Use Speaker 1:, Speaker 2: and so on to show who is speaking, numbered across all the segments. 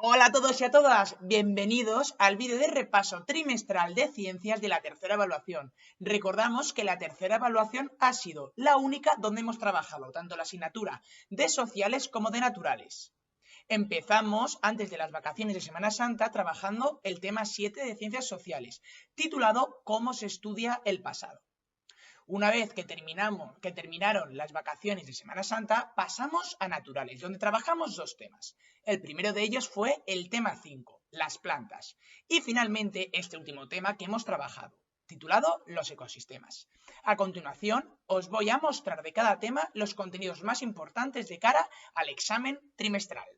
Speaker 1: Hola a todos y a todas, bienvenidos al vídeo de repaso trimestral de ciencias de la tercera evaluación. Recordamos que la tercera evaluación ha sido la única donde hemos trabajado tanto la asignatura de sociales como de naturales. Empezamos antes de las vacaciones de Semana Santa trabajando el tema 7 de ciencias sociales, titulado ¿Cómo se estudia el pasado? Una vez que terminaron las vacaciones de Semana Santa, pasamos a naturales, donde trabajamos dos temas. El primero de ellos fue el tema 5, las plantas. Y finalmente este último tema que hemos trabajado, titulado los ecosistemas. A continuación, os voy a mostrar de cada tema los contenidos más importantes de cara al examen trimestral.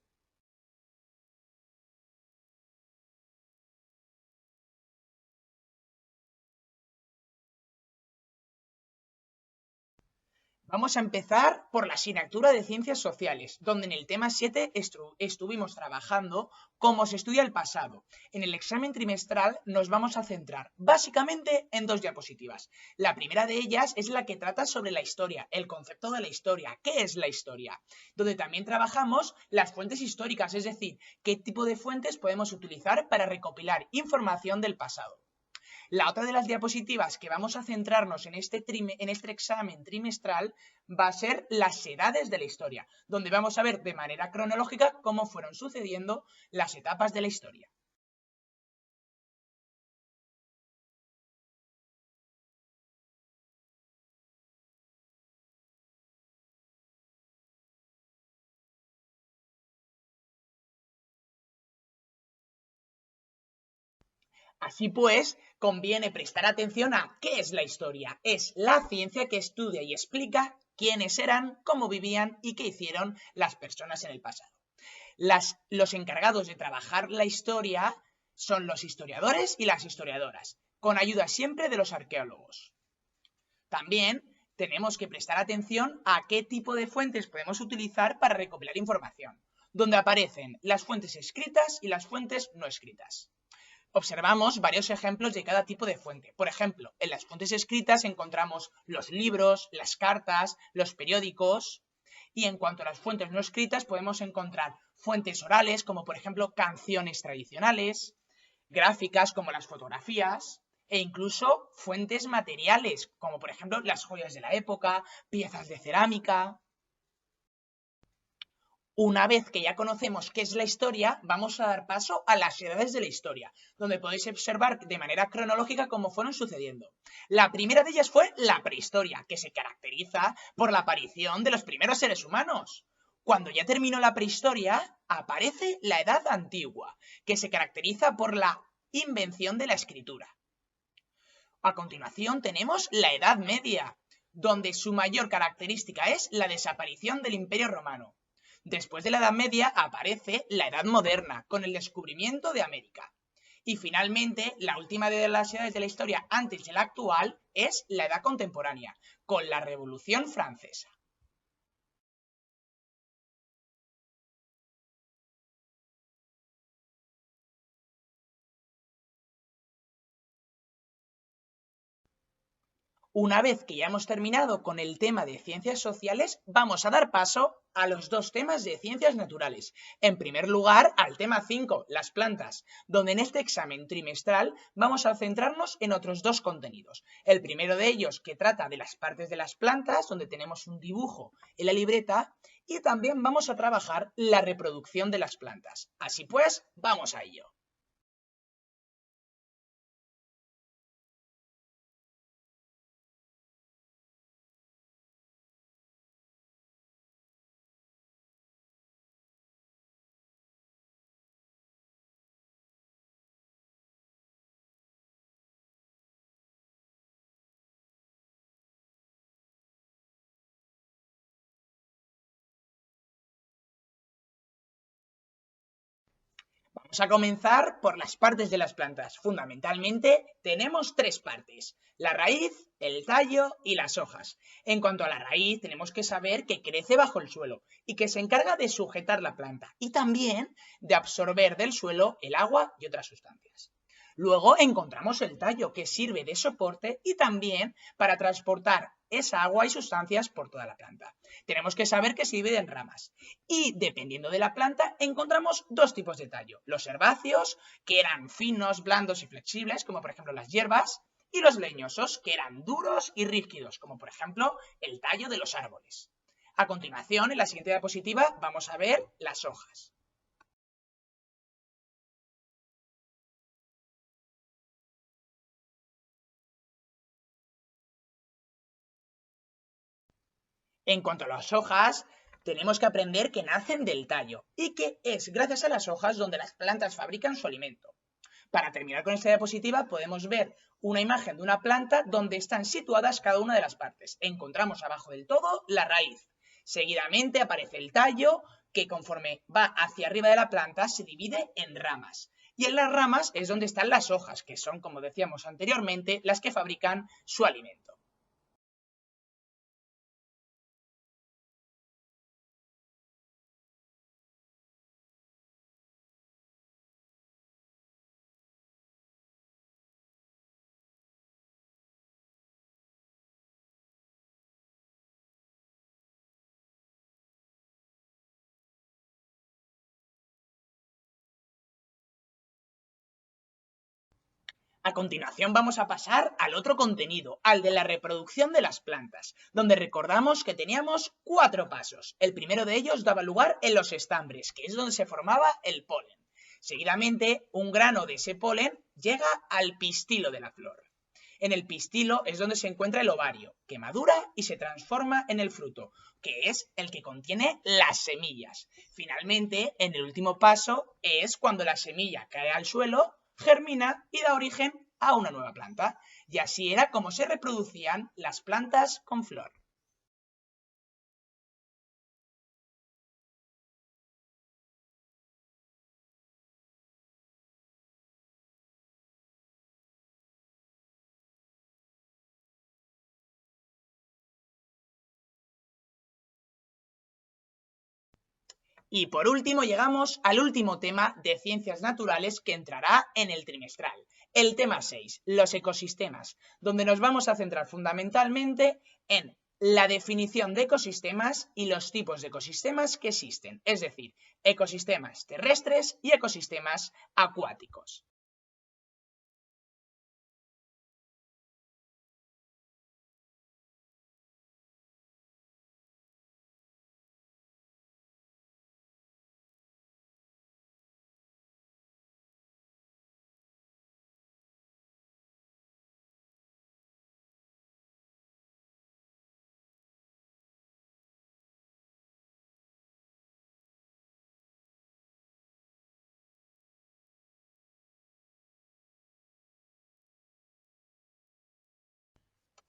Speaker 1: Vamos a empezar por la asignatura de Ciencias Sociales, donde en el tema 7 estuvimos trabajando cómo se estudia el pasado. En el examen trimestral nos vamos a centrar básicamente en dos diapositivas. La primera de ellas es la que trata sobre la historia, el concepto de la historia. ¿Qué es la historia? Donde también trabajamos las fuentes históricas, es decir, qué tipo de fuentes podemos utilizar para recopilar información del pasado. La otra de las diapositivas que vamos a centrarnos en este examen trimestral va a ser las edades de la historia, donde vamos a ver de manera cronológica cómo fueron sucediendo las etapas de la historia. Así pues, conviene prestar atención a qué es la historia. Es la ciencia que estudia y explica quiénes eran, cómo vivían y qué hicieron las personas en el pasado. Los encargados de trabajar la historia son los historiadores y las historiadoras, con ayuda siempre de los arqueólogos. También tenemos que prestar atención a qué tipo de fuentes podemos utilizar para recopilar información, donde aparecen las fuentes escritas y las fuentes no escritas. Observamos varios ejemplos de cada tipo de fuente. Por ejemplo, en las fuentes escritas encontramos los libros, las cartas, los periódicos. Y en cuanto a las fuentes no escritas, podemos encontrar fuentes orales, como por ejemplo canciones tradicionales, gráficas como las fotografías, e incluso fuentes materiales, como por ejemplo las joyas de la época, piezas de cerámica. Una vez que ya conocemos qué es la historia, vamos a dar paso a las edades de la historia, donde podéis observar de manera cronológica cómo fueron sucediendo. La primera de ellas fue la prehistoria, que se caracteriza por la aparición de los primeros seres humanos. Cuando ya terminó la prehistoria, aparece la edad antigua, que se caracteriza por la invención de la escritura. A continuación tenemos la Edad Media, donde su mayor característica es la desaparición del Imperio Romano. Después de la Edad Media aparece la Edad Moderna, con el descubrimiento de América. Y finalmente, la última de las edades de la historia antes de la actual es la Edad Contemporánea, con la Revolución Francesa. Una vez que ya hemos terminado con el tema de ciencias sociales, vamos a dar paso a los dos temas de ciencias naturales. En primer lugar, al tema 5, las plantas, donde en este examen trimestral vamos a centrarnos en otros dos contenidos. El primero de ellos, que trata de las partes de las plantas, donde tenemos un dibujo en la libreta, y también vamos a trabajar la reproducción de las plantas. Así pues, vamos a ello. Vamos a comenzar por las partes de las plantas. Fundamentalmente tenemos tres partes: la raíz, el tallo y las hojas. En cuanto a la raíz, tenemos que saber que crece bajo el suelo y que se encarga de sujetar la planta y también de absorber del suelo el agua y otras sustancias. Luego encontramos el tallo, que sirve de soporte y también para transportar esa agua y sustancias por toda la planta. Tenemos que saber que se divide en ramas. Y dependiendo de la planta, encontramos dos tipos de tallo. Los herbáceos, que eran finos, blandos y flexibles, como por ejemplo las hierbas, y los leñosos, que eran duros y rígidos, como por ejemplo el tallo de los árboles. A continuación, en la siguiente diapositiva, vamos a ver las hojas. En cuanto a las hojas, tenemos que aprender que nacen del tallo y que es gracias a las hojas donde las plantas fabrican su alimento. Para terminar con esta diapositiva podemos ver una imagen de una planta donde están situadas cada una de las partes. Encontramos abajo del todo la raíz. Seguidamente aparece el tallo que conforme va hacia arriba de la planta se divide en ramas. Y en las ramas es donde están las hojas, que son, como decíamos anteriormente, las que fabrican su alimento. A continuación vamos a pasar al otro contenido, al de la reproducción de las plantas, donde recordamos que teníamos 4 pasos. El primero de ellos daba lugar en los estambres, que es donde se formaba el polen. Seguidamente, un grano de ese polen llega al pistilo de la flor. En el pistilo es donde se encuentra el ovario, que madura y se transforma en el fruto, que es el que contiene las semillas. Finalmente, en el último paso es cuando la semilla cae al suelo, germina y da origen a una nueva planta. Y así era como se reproducían las plantas con flor. Y por último llegamos al último tema de ciencias naturales que entrará en el trimestral, el tema 6, los ecosistemas, donde nos vamos a centrar fundamentalmente en la definición de ecosistemas y los tipos de ecosistemas que existen, es decir, ecosistemas terrestres y ecosistemas acuáticos.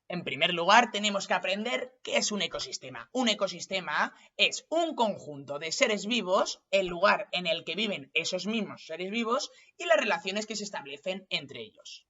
Speaker 1: En primer lugar, tenemos que aprender qué es un ecosistema. Un ecosistema es un conjunto de seres vivos, el lugar en el que viven esos mismos seres vivos y las relaciones que se establecen entre ellos.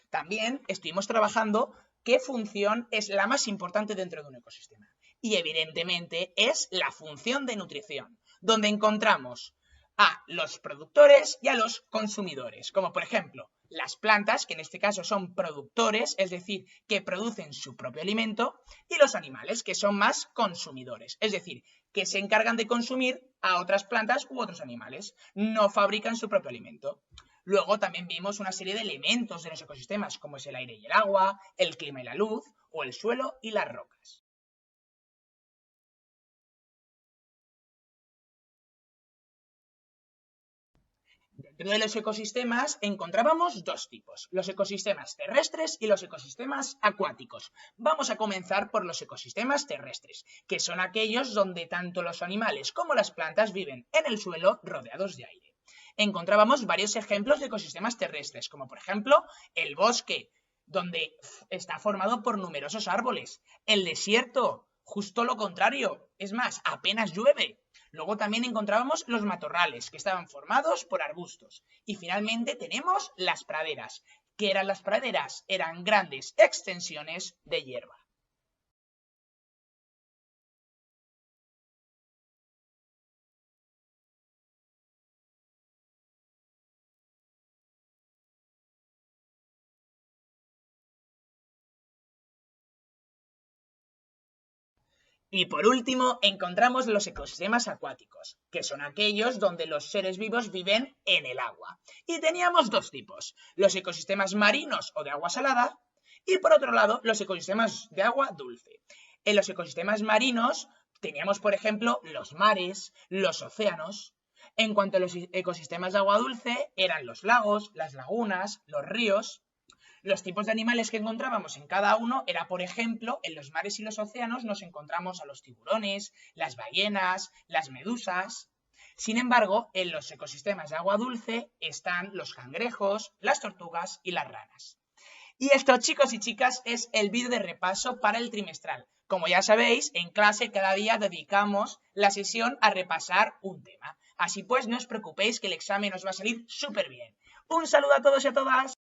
Speaker 1: También estuvimos trabajando qué función es la más importante dentro de un ecosistema. Y evidentemente es la función de nutrición, donde encontramos a los productores y a los consumidores, como por ejemplo las plantas, que en este caso son productores, es decir, que producen su propio alimento, y los animales, que son más consumidores, es decir, que se encargan de consumir a otras plantas u otros animales, no fabrican su propio alimento. Luego también vimos una serie de elementos de los ecosistemas, como es el aire y el agua, el clima y la luz, o el suelo y las rocas. Dentro de los ecosistemas encontrábamos dos tipos, los ecosistemas terrestres y los ecosistemas acuáticos. Vamos a comenzar por los ecosistemas terrestres, que son aquellos donde tanto los animales como las plantas viven en el suelo rodeados de aire. Encontrábamos varios ejemplos de ecosistemas terrestres, como por ejemplo el bosque, donde está formado por numerosos árboles. El desierto, justo lo contrario, es más, apenas llueve. Luego también encontrábamos los matorrales, que estaban formados por arbustos. Y finalmente tenemos las praderas. ¿Qué eran las praderas? Eran grandes extensiones de hierba. Y por último, encontramos los ecosistemas acuáticos, que son aquellos donde los seres vivos viven en el agua. Y teníamos dos tipos, los ecosistemas marinos o de agua salada, y por otro lado, los ecosistemas de agua dulce. En los ecosistemas marinos teníamos, por ejemplo, los mares, los océanos. En cuanto a los ecosistemas de agua dulce, eran los lagos, las lagunas, los ríos. Los tipos de animales que encontrábamos en cada uno era, por ejemplo, en los mares y los océanos nos encontramos a los tiburones, las ballenas, las medusas. Sin embargo, en los ecosistemas de agua dulce están los cangrejos, las tortugas y las ranas. Y esto, chicos y chicas, es el vídeo de repaso para el trimestral. Como ya sabéis, en clase cada día dedicamos la sesión a repasar un tema. Así pues, no os preocupéis que el examen os va a salir súper bien. Un saludo a todos y a todas.